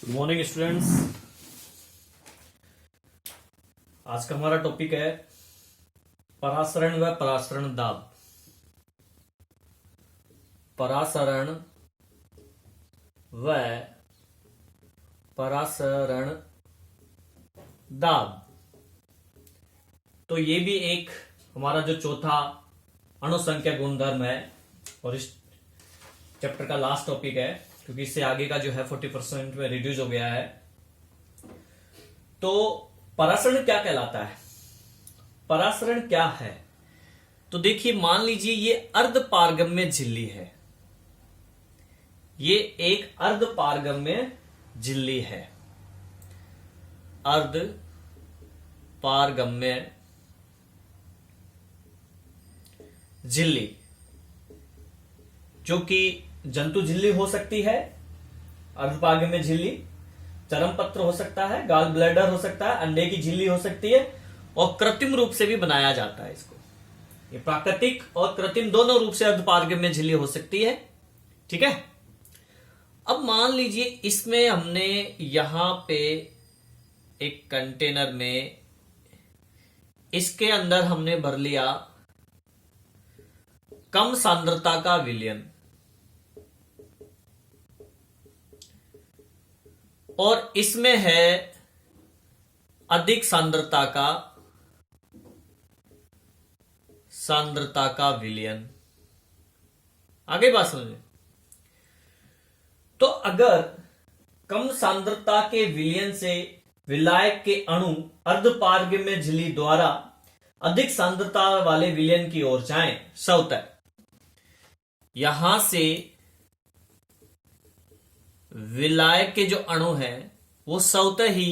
Good morning students. आज का हमारा टॉपिक है परासरण व परासरण दाब। परासरण व परासरण दाब। तो ये भी एक हमारा जो चौथा अणुसंख्या गुणधर्म है और इस चैप्टर का लास्ट टॉपिक है, क्योंकि इससे आगे का जो है 40% में रिड्यूस हो गया है। तो परासरण क्या कहलाता है? परासरण क्या है? तो देखिए, मान लीजिए ये अर्धपारगम्य झिल्ली है। ये एक अर्धपारगम्य झिल्ली है। अर्धपारगम्य झिल्ली जो कि जंतु झिल्ली हो सकती है, अर्धपारगम्य झिल्ली, चरमपत्र हो सकता है, गाल ब्लैडर हो सकता है, अंडे की झिल्ली हो सकती है, और कृत्रिम रूप से भी बनाया जाता है इसको। ये प्राकृतिक और कृत्रिम दोनों रूप से अर्धपारगम्य झिल्ली हो सकती है। ठीक है। अब मान लीजिए इसमें हमने यहां पे एक कंटेनर में इसके अंदर हमने भर लिया कम सांद्रता का विलयन, और इसमें है अधिक सांद्रता का विलयन। आगे बात समझे। तो अगर कम सांद्रता के विलयन से विलायक के अणु अर्धपारगम्य झिल्ली द्वारा अधिक सांद्रता वाले विलयन की ओर जाएं, स्वतः यहां से विलायक के जो अणु हैं वो स्वतः ही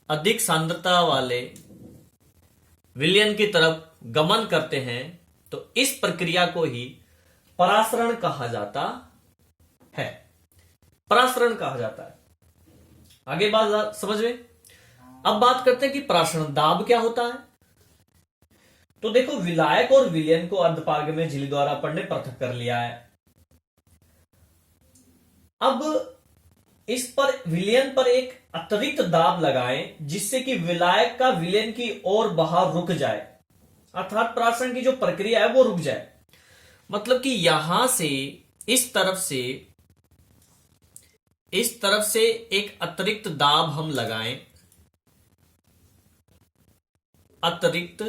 अधिक सांद्रता वाले विलयन की तरफ गमन करते हैं। तो इस प्रक्रिया को ही परासरण कहा जाता है। परासरण कहा जाता है। आगे बात समझ में। अब बात करते हैं कि परासरण दाब क्या होता है। तो देखो, विलायक और विलयन को अर्धपारगम्य झिल्ली द्वारा अपन ने पृथक कर लिया है। अब इस पर विलयन पर एक अतिरिक्त दाब लगाएं जिससे कि विलायक का विलयन की ओर बाहर रुक जाए, अर्थात परासरण की जो प्रक्रिया है वो रुक जाए। मतलब कि यहां से इस तरफ से एक अतिरिक्त दाब हम लगाएं, अतिरिक्त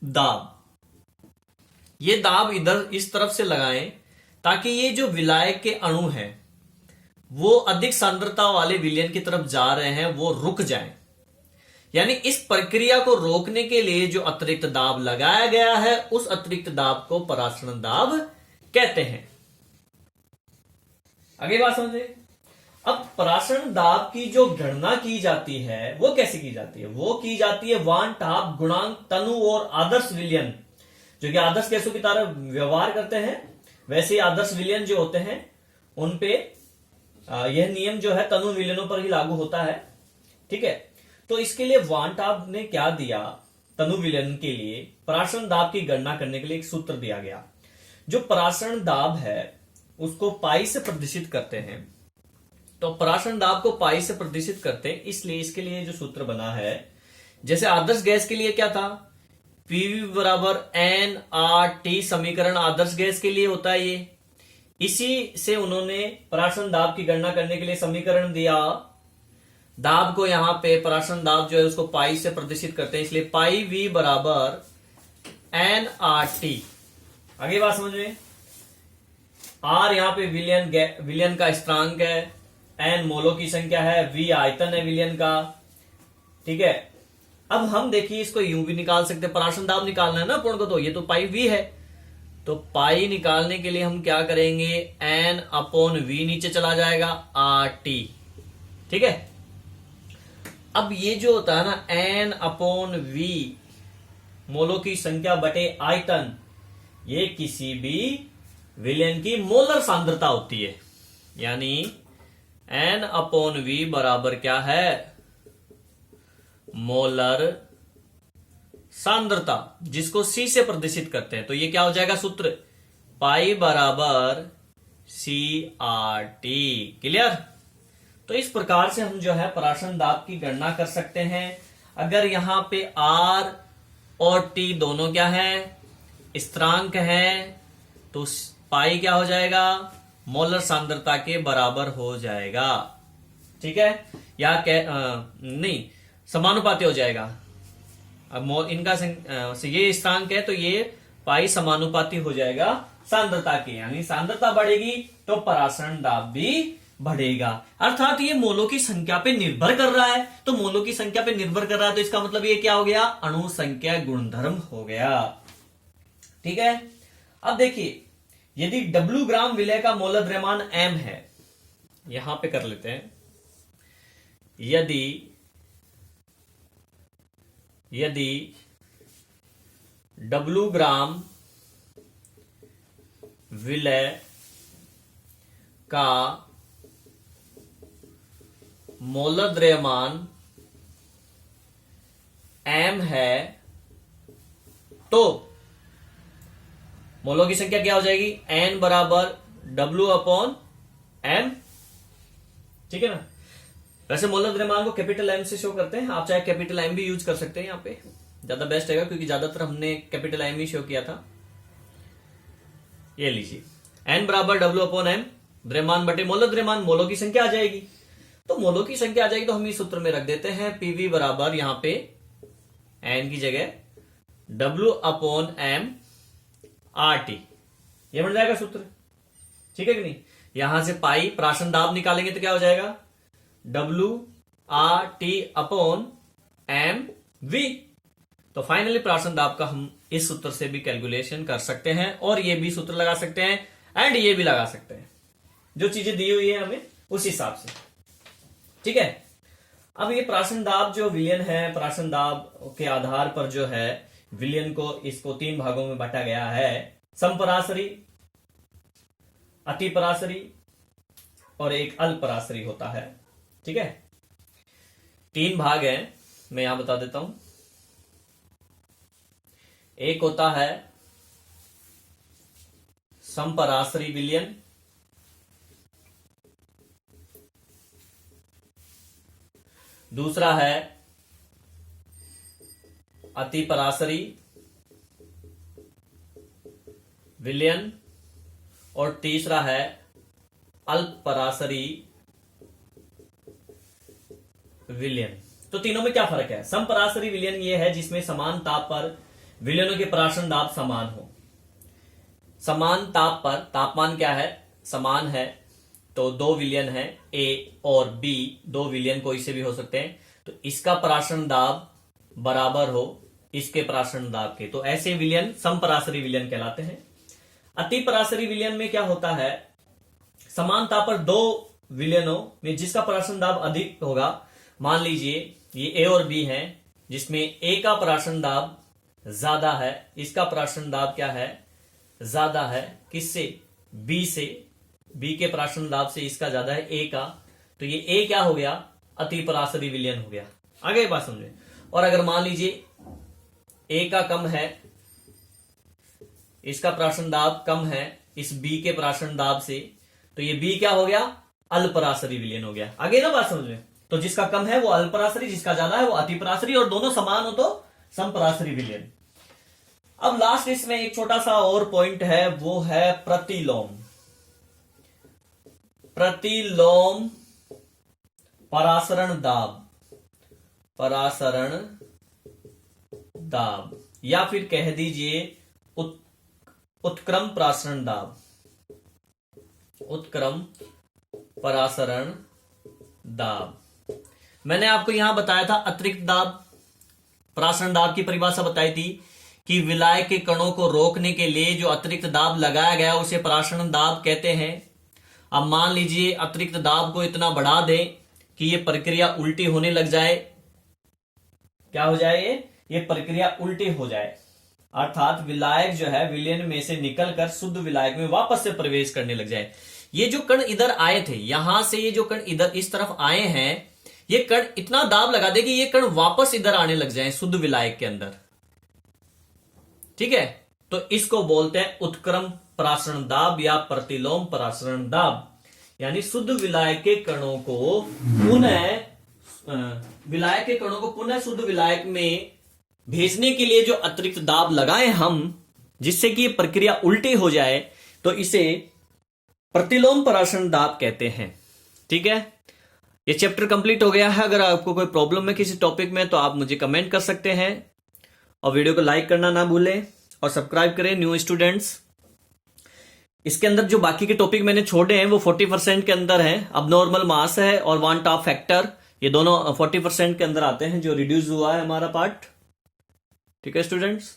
दाब। ये दाब इधर इस तरफ से लगाएं ताकि ये जो विलायक के अणु हैं वो अधिक सांद्रता वाले विलयन की तरफ जा रहे हैं, वो रुक जाएं। यानी इस प्रक्रिया को रोकने के लिए जो अतिरिक्त दाब लगाया गया है उस अतिरिक्त दाब को परासरण दाब कहते हैं। आगे बात समझे। अब परासरण दाब की जो गणना की जाती है वो कैसे की जाती है? वो की जाती है वान टाप गुणांक तनु और आदर्श विलयन, जो कि आदर्श गैसों की तरह व्यवहार करते हैं, वैसे ही आदर्श विलयन जो होते हैं उन पे यह नियम जो है तनु विलयनों पर ही लागू होता है। ठीक है। तो इसके लिए वान टाप ने क्या दिया, तनु विलयन के लिए परासरण दाब की गणना करने के लिए एक सूत्र दिया गया। जो परासरण दाब है उसको पाई से प्रदर्शित करते हैं। तो परासरण दाब को पाई से प्रदर्शित करते हैं, इसलिए इसके लिए जो सूत्र बना है, जैसे आदर्श गैस के लिए क्या था, पीवी बराबर NRT समीकरण आदर्श गैस के लिए होता है। ये इसी से उन्होंने परासरण दाब की गणना करने के लिए समीकरण दिया। दाब को यहां पे परासरण दाब जो है उसको पाई से प्रदर्शित करते हैं, इसलिए पाई V बराबर NRT। आगे बात समझ में। R यहां पे विलयन का स्थिरांक है, N मोलों की संख्या है, V आयतन है विलयन का। ठीक है। अब हम देखिए इसको यूं भी निकाल सकते हैं, परासरण दाब निकालना है ना अपन को, तो ये तो पाई V है। तो पाई निकालने के लिए हम क्या करेंगे, N/V नीचे चला जाएगा, RT। ठीक है। अब ये जो होता है ना N/V मोलों की संख्या बटे आयतन, ये किसी भी विलयन की मोलर सांद्रता होती है। यानी N/V बराबर क्या है, मोलर सांद्रता, जिसको C से प्रदर्शित करते हैं। तो ये क्या हो जाएगा सूत्र, पाई बराबर CRT। क्लियर। तो इस प्रकार से हम जो है पराशरण दाब की गणना कर सकते हैं। अगर यहां पे R और T दोनों क्या है, स्थिरांक है, तो पाई क्या हो जाएगा, मोलर सांद्रता के बराबर हो जाएगा। ठीक है, या नहीं, समानुपाती हो जाएगा। अब इनका ये स्थिरांक है तो ये पाई समानुपाती हो जाएगा सांद्रता के, यानी सांद्रता बढ़ेगी तो परासरण दाब भी बढ़ेगा। अर्थात ये मोलों की संख्या पे निर्भर कर रहा है, तो मोलों की संख्या पे निर्भर कर रहा है तो इसका मतलब ये क्या हो गया, अणु संख्या गुणधर्म हो गया। ठीक है, अब देखिए यदि W ग्राम विलय का मोलर द्रव्यमान M है, यहां पे कर लेते हैं, यदि W ग्राम विलय का मोलर द्रव्यमान M है, तो मोलों की संख्या क्या हो जाएगी, N बराबर W अपॉन M। ठीक है ना। वैसे मोलर द्रव्यमान को कैपिटल M से शो करते हैं, आप चाहे कैपिटल M भी यूज कर सकते हैं, यहां पे ज्यादा बेस्ट रहेगा क्योंकि ज्यादातर हमने कैपिटल M ही शो किया था। ये लीजिए N बराबर W अपॉन M, द्रव्यमान बटे मोलर द्रव्यमान, मोलों की संख्या आ जाएगी। तो मोलों की संख्या आ जाएगी तो हम इस सूत्र में रख देते हैं PV बराबर यहां पे N की जगह W अपॉन M RT, ये बन जाएगा सूत्र। ठीक है कि नहीं। यहां से पाई प्राशन दाब निकालेंगे तो क्या हो जाएगा, WRT अपॉन MV। तो फाइनली प्राशन दाब का हम इस सूत्र से भी कैलकुलेशन कर सकते हैं, और ये भी सूत्र लगा सकते हैं, एंड ये भी लगा सकते हैं, जो चीजें दी हुई है हमें उस हिसाब से। ठीक है, अब ये प्राशन दाब जो विलयन है, प्राशन दाब के आधार पर जो है विलयन को, इसको 3 भागों में बांटा गया है, समपराशरी, अतिपराशरी और एक अल्पराशरी होता है। ठीक है, 3 भाग हैं, मैं यहां बता देता हूं। एक होता है समपराशरी विलयन, दूसरा है अतिपराशरी विलयन, और तीसरा है अल्पपराशरी विलयन। तो तीनों में क्या फर्क है। समपराशरी विलयन ये है जिसमें समान ताप पर विलयनों के पराशरण दाब समान हो। समान ताप पर तापमान क्या है, समान है, तो 2 विलयन है A और B, 2 विलयन कोई से भी हो सकते हैं, तो इसका पराशरण दाब बराबर हो इसके पराशरण दाब के, तो ऐसे विलयन समपराशरी विलयन कहलाते हैं। अतिपराशरी विलयन में क्या होता है, समान ताप पर 2 विलयनों में जिसका पराशरण दाब अधिक होगा, मान लीजिए ये A और B हैं, जिसमें A का पराशरण दाब ज्यादा है, इसका पराशरण दाब क्या है, ज्यादा है, किससे, B से, B के पराशरण दाब से इसका ज्यादा है A का, तो ये A क्या हो गया, अतिपराशरी विलयन हो गया। आगे बात समझे। और अगर मान लीजिए A का कम है, इसका पराशरण दाब कम है इस B के पराशरण दाब से, तो ये B क्या हो गया, अल्पराशरी विलयन हो गया। आगे ना बात समझ में। तो जिसका कम है वो अल्पराशरी, जिसका ज्यादा है वो अतिपराशरी, और दोनों समान हो तो समपराशरी विलयन। अब लास्ट इसमें एक छोटा सा और पॉइंट है, वो है प्रतिलोम। प्रतिलोम परासरण दाब, परासरण दाब, या फिर कह दीजिए उत्क्रम परासरण दाब, उत्क्रम परासरण दाब। मैंने आपको यहां बताया था अतिरिक्त दाब, परासरण दाब की परिभाषा बताई थी कि विलायक के कणों को रोकने के लिए जो अतिरिक्त दाब लगाया गया उसे परासरण दाब कहते हैं। अब मान लीजिए अतिरिक्त दाब को इतना बढ़ा दें कि ये प्रक्रिया उल्टी होने लग जाए, क्या हो जाए, ये प्रक्रिया उल्टी हो जाए, अर्थात विलायक जो है विलयन में से निकलकर शुद्ध विलायक में वापस से प्रवेश करने लग जाए। ये जो कण इधर आए थे, यहां से ये जो कण इधर इस तरफ आए हैं, ये कण इतना दाब लगा दे कि ये कण वापस इधर आने लग जाए शुद्ध विलायक के अंदर। ठीक है, तो इसको बोलते हैं उत्क्रम परासरण दाब या प्रतिलोम परासरण दाब। यानी शुद्ध विलायक के कणों को पुनः विलायक के कणों को पुनः शुद्ध विलायक में भेजने के लिए जो अतिरिक्त दाब लगाए हम, जिससे कि ये प्रक्रिया उल्टी हो जाए, तो इसे प्रतिलोम परासरण दाब कहते हैं। ठीक है, ये चैप्टर कंप्लीट हो गया है। अगर आपको कोई प्रॉब्लम है किसी टॉपिक में तो आप मुझे कमेंट कर सकते हैं, और वीडियो को लाइक करना ना भूलें और सब्सक्राइब करें न्यू स्टूडेंट्स। इसके अंदर जो बाकी के टॉपिक मैंने छोड़े हैं वो 40% के अंदर हैं। अब नॉर्मल मास है और वन टॉप फैक्टर, ये दोनों 40% के अंदर आते हैं, जो रिड्यूस हुआ है हमारा पार्ट। ठीक है स्टूडेंट्स।